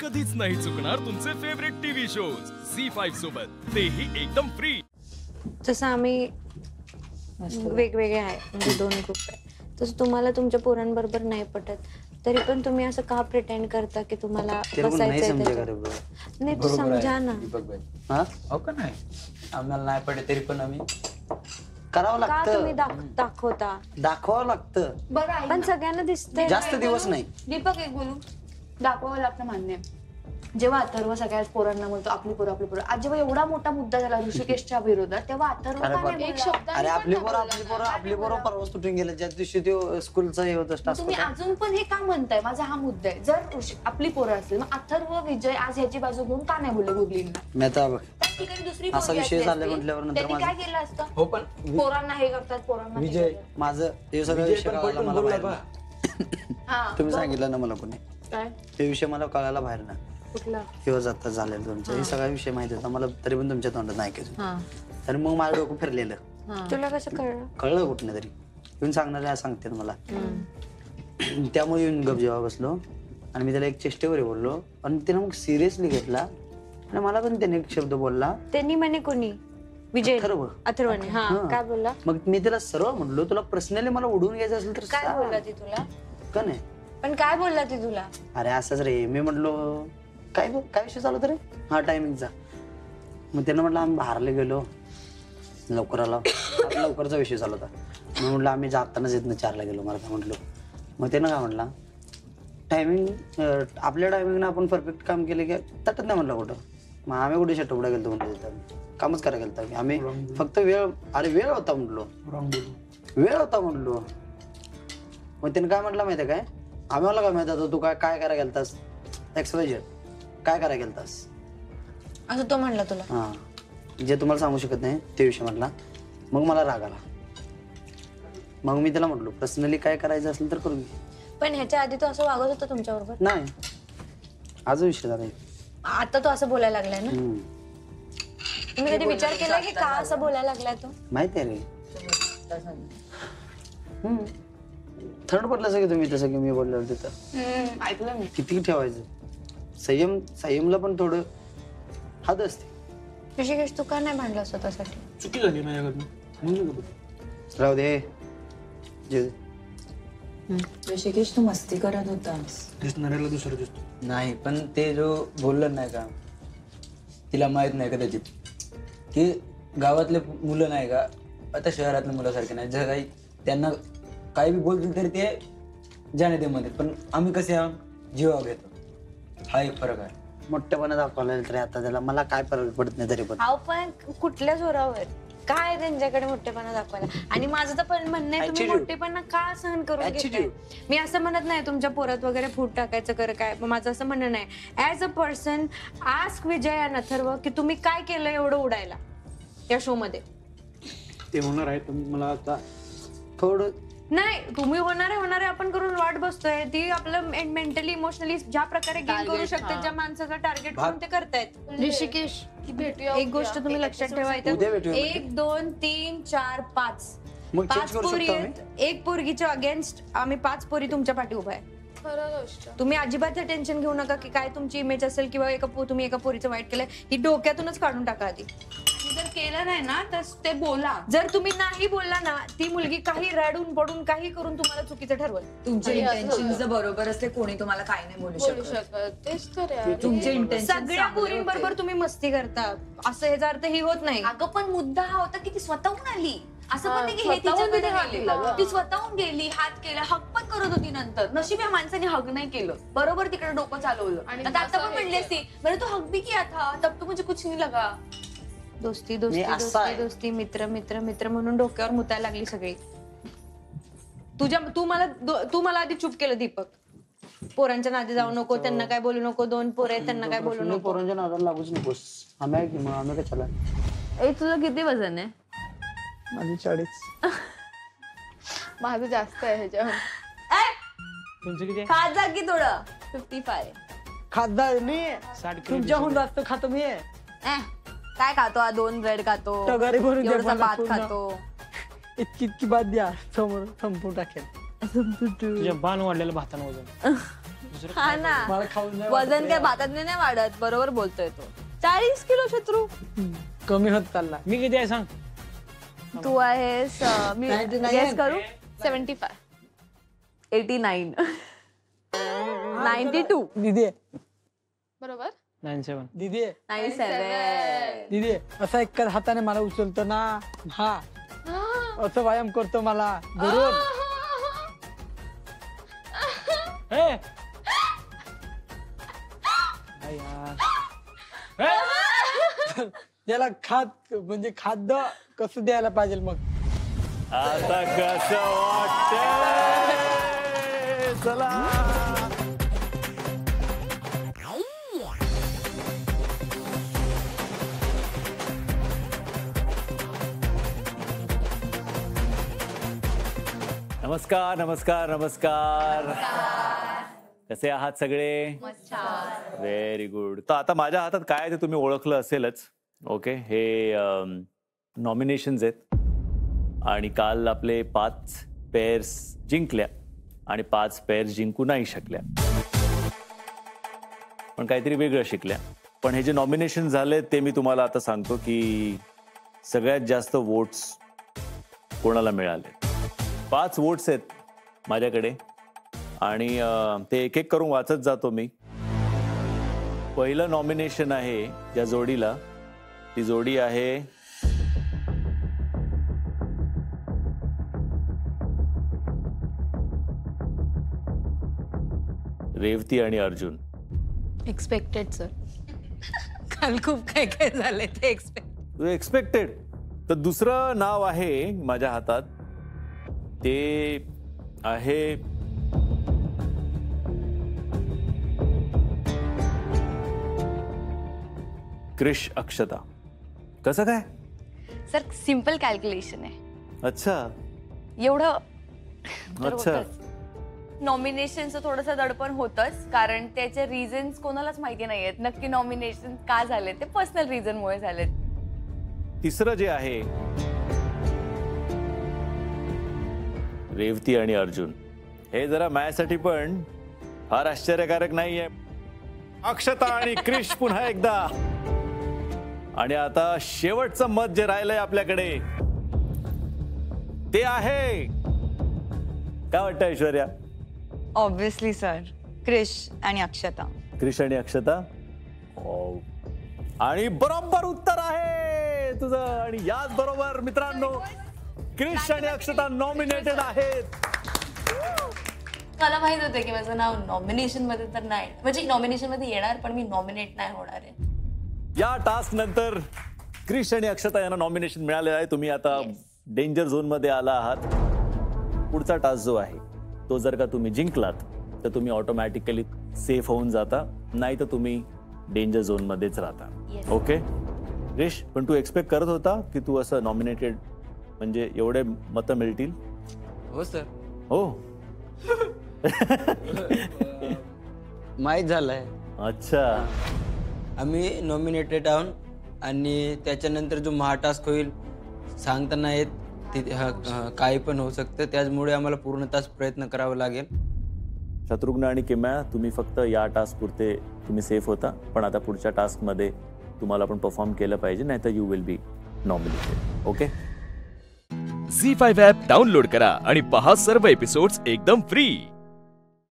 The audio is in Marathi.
कधीच नाही चुकणार तुमचे फेवरेट टीव्ही शोज झी5 सोबत, तेही एकदम फ्री. जसं आम्ही वेगवेगळे आहे म्हणजे 2 ग्रुप आहे, तसं तुम्हाला तुमच्या पोरांबरोबर नाही पटत तरी पण तुम्ही असं का प्रिटेंड करता की तुम्हाला बसायचं नाही? तू समजा ना. आम्हाला नाही पडत तरी पण आम्ही करावं लागतं. का तुम्ही दाखवावं लागतं पण सगळ्यांना दिसतंय. जास्त दिवस नाही. दीपक एक बोलू, दाखवावं लागतं मान्य. जेव्हा अथर्व सगळ्याच पोरांना बोलतो आपली पोरं आज जेव्हा एवढा मोठा मुद्दा झाला ऋषिकेशच्या विरोधात तेव्हा अथर्व एक शब्द अरे आपली पोरं परवा सुटून गेले ज्या दिवशी तो स्कूलचा हे होतं. तुम्ही अजून पण हे का म्हणताय? माझा हा मुद्दा आहे. जर आपली पोरं असतील मग अथर्व विजय आज ह्याची बाजू घेऊन का नाही बोलले गुगलींना? दुसरी असा विषय झाला म्हटल्यावर नंतर काय केलं असतं? हो पण पोरांना हे करतात पोरांना विजय माझं हे सगळं विषय मला तुम्ही सांगितलं ना मला कोणी काय हे विषय मला कळायला बाहेर ना किंवा जाता झालेलं तुमचं हे सगळा विषय माहिती होता मला तरी पण तुमच्या तोंडात नाही ऐकायचं. तर मग माझं डोकं फिरलेलं. तुला कसं कळलं कुठं तरी येऊन सांगणार सांगते मला. त्यामुळे येऊन गप जेव्हा बसलो आणि मी त्याला एक चेष्टेवर बोललो आणि त्यानं मग सिरियसली घेतला आणि मला पण त्याने एक शब्द बोलला. त्यांनी म्हणे कोणी? विजय अथर्वने. काय बोलला? मग मी त्याला सरळ म्हणलो तुला पर्सनली मला उडवून घ्यायचं असेल तर काय बोलला ती तुला? का नाही पण काय बोलला ती तुला? अरे असंच रे. मी म्हटलो काय विषय चालू होता रे? टायमिंगचा. मग त्यानं म्हटलं आम्ही बाहेरला गेलो लवकर आला लवकरचा विषय चालू होता. मग म्हटलं आम्ही जातानाच इथनं 4ला गेलो मला काय म्हटलो. मग त्यानं काय म्हटला टायमिंग आपल्या टायमिंगनं आपण परफेक्ट काम केले की तटत नाही म्हटलं कुठं. मग आम्ही कुठे शटवडा गेलो म्हणतो कामच करायला गेलतो की आम्ही फक्त वेळ होता म्हटलो म्हटलो. मग त्यानं काय म्हटलं माहिती काय आम्हाला काय माहिती होतं तू काय करायला गेलतास XYZ काय करायला गेलतास असं तो म्हणला तुला? जे तुम्हाला सांगू शकत नाही ते विषय म्हटला. मग मला राग आला. मग मी त्याला म्हटलो पर्सनली काय करायचं असेल तर करून घे. पण ह्याच्या आधी तो असं वागत होता तुमच्या बरोबर? नाही आज विषय झाला. आता तो असं बोलायला लागलाय ना? तुम्ही कधी विचार केला की का असं बोलायला लागलाय तो? माहिती आहे रे थर्ड पडलं सगळं तुम्ही तसं की मी बोललो तिथं ऐकलं मी. किती ठेवायचं संयमला पण थोडं हात असते. ऋषिकेश तू का नाही भांडला स्वतःसाठी? चुकी झाली माझ्याकडनं. राहू दे ऋषिकेश तू मस्ती करत होतास. दिसणाऱ्याला दुसरं दिसतो. नाही पण ते जो बोललं नाही का तिला माहित नाही कदाचित की गावातले मुलं नाही का आता शहरातल्या मुलासारखे नाही जर काही त्यांना काही बी बोलतील तरी ते जाणे ते मध्ये. पण आम्ही कसे जीवा घेतो हा एक फरक आहे. मोठेपणा दाखवला तरी आता त्याला मला काय फरक पडत नाही तरी पण पण कुठल्या जोरावर काय त्यांच्याकडे मोठेपणा दाखवायला? आणि माझं तर पण म्हणणं आहे तुम्ही मोठेपणा का सहन करून घेताय? मी असं म्हणत नाही तुमच्या पोरात वगैरे फूट टाकायचं कर काय. माझं असं म्हणणं नाही. ऍज अ पर्सन आस्क विजय आणि अथर्व की तुम्ही काय केलं एवढं उडायला या शो मध्ये? ते होणार आहे पण मला आता थोडं नाही तुम्ही होणार आहे आपण करून वाट बसतोय. ती आपलं मेंटली इमोशनली ज्या प्रकारे गेम करू शकतात ज्या माणसाचं टार्गेट करून ते करतायत. ऋषिकेश एक गोष्ट तुम्ही लक्षात ठेवा इथं 1 2 3 4 5 पोरी आहेत. एक पोरगीच्या अगेन्स्ट आम्ही 5 पोरी तुमच्या पाठी उभा आहे. तुम्ही अजिबात टेन्शन घेऊ नका की काय तुमची इमेज असेल किंवा तुम्ही एका पोरीचं वाईट केलंय ही डोक्यातूनच काढून टाका आधी. जर केलं नाही ना तर ते बोला. जर तुम्ही नाही बोलला ना ती मुलगी काही रडून पडून काही करून तुम्हाला चुकीचं ठरवल. तुमचे इंटेन्शन जर बरोबर असले कोणी तुम्हाला काही नाही बोलू शकत. तेच तर तुमचे इंटेन्शन सगळ्या पोरींबरोबर तुम्ही मस्ती करता असं ह्याचा अर्थ ही होत नाही. अगं पण मुद्दा हा होता की ती स्वतःहून आली. असं पण नाही की हे तिच्याकडे गेली. ती स्वतःहून गेली हात केला हक पण करत होती. नंतर नशीब या माणसाने हक नाही केलं बरोबर तिकडे डोकं चालवलं. आता पण म्हणली असती बरं तू हक भी किया था तब तो मुझे कुछ नहीं लगा. दोस्ती दोस्ती दोस्ती दोस्ती मित्र मित्र मित्र म्हणून डोक्यावर मुतायला लागली सगळी. तू मला आधी चूप केलं दीपक. पोरांच्या नादी जाऊ नको त्यांना काय बोलू नको. 2 पोरं आहेत त्यांना काय बोलू नको. पोरांच्या नादाला लागूच नकोस. आम्ही काय चला. तुझं किती वजन आहे? माझी 40. माझं जास्त आहे ह्याच्यावर. तुमचं किती? खात जा की थोडं. 55. खासदार मी 60 तुमच्याहून जास्त खातो मी. काय खातो? 2 ब्रेड खातो. टगारी भरून एवढासा भात खातो. इतकी बाद द्या समोर संपून टाकेल. तुझ्या बाण वाढलेलं भातानं वजन. हा ना मला खाऊन नाही वजन काय भातातने नाही वाढत. बरोबर बोलतोय तो. 40 किलो शत्रू. कमी होत चालला. मी किती आहे सांग. तू आहेस मी 99. guess करू 75 89 92 दीदी बरोबर 97. दीदी 97 दीदी असा एकाच हाताने मला उचलतो ना. हा असं व्यायाम करतो मला घरून. ए! काय यार. याला म्हणजे खाद्य कसं द्यायला पाहिजे मग. आता कसं वाटतंय? चला नमस्कार नमस्कार नमस्कार. कसे आहात सगळे? Very good. तर आता माझ्या हातात काय आहे ते तुम्ही ओळखलं असेलच. ओके, हे नॉमिनेशन्स आहेत आणि काल आपले 5 पेअर्स जिंकल्या आणि 5 पेअर्स जिंकू नाही शकल्या, पण काहीतरी वेगळं शिकल्या. पण हे जे नॉमिनेशन झाले ते मी तुम्हाला आता सांगतो की सगळ्यात जास्त वोट्स कोणाला मिळाले. 5 वोट्स आहेत माझ्याकडे आणि ते एक एक करून वाचत जातो मी. पहिलं नॉमिनेशन आहे ज्या जोडीला, ती जोडी आहे रेवती आणि अर्जुन. Expected sir. काल खूप काय काय झाले ते एक्सपेक्टेड. तर दुसरं नाव आहे माझ्या हातात, ते आहे क्रिश अक्षता. कसं काय? सर सिंपल कॅल्क्युलेशन आहे. अच्छा एवढं अच्छा. नॉमिनेशनचं थोडंसं दडपण होतच, कारण त्याचे रिझन्स कोणालाच माहिती नाहीयेत. नक्की नॉमिनेशन का झाले ते पर्सनल रिझन मुळे झालेत. तिसरं जे आहे रेवती आणि अर्जुन, हे जरा माझ्यासाठी पण फार आश्चर्यकारक नाहीये. अक्षता आणि क्रिश पुन्हा एकदा. आणि आता शेवटचं मत जे राहिलंय आपल्याकडे ते आहे, काय वाटतं ऐश्वर्या? ऑब्विसली सर, क्रिश आणि अक्षता. क्रिश आणि अक्षता. आणि बरोबर उत्तर आहे तुझं. आणि याच बरोबर मित्रांनो, क्रिश आणि अक्षता नॉमिनेटेड आहेत. मला माहित होतं की माझं नाव नॉमिनेशन मध्ये तर नाही, म्हणजे नॉमिनेशन मध्ये येणार पण मी नॉमिनेट नाही होणार आहे. या टास्क नंतर क्रिश आणि अक्षता यांना नॉमिनेशन मिळालेलं आहे. तुम्ही आता डेंजर झोन मध्ये आला आहात. पुढचा टास्क जो आहे तो जर का तुम्ही जिंकलात तर तुम्ही ऑटोमॅटिकली सेफ होऊन जाता, नाही तर तुम्ही डेंजर झोन मध्येच राहता. ओके क्रिश, पण तू एक्सपेक्ट करत होता की तू असं नॉमिनेटेड म्हणजे एवढे मतं मिळतील? हो सर. हो. माहीत झालंय. अच्छा. आम्ही नॉमिनेटेड आहोत आणि त्याच्यानंतर जो महाटास्क होईल सांगता नाही येत, काही पण होऊ शकतं. त्याचमुळे आम्हाला पूर्ण तास प्रयत्न करावा लागेल. शत्रुघ्न आणि किम्या, तुम्ही फक्त या टास्क पुरते तुम्ही सेफ होता, पण आता पुढच्या टास्क मध्ये तुम्हाला पण परफॉर्म केलं पाहिजे, नाहीतर you will be nominated. Okay. Zee five app download करा आणि पहा सर्व एपिसोड्स एकदम फ्री.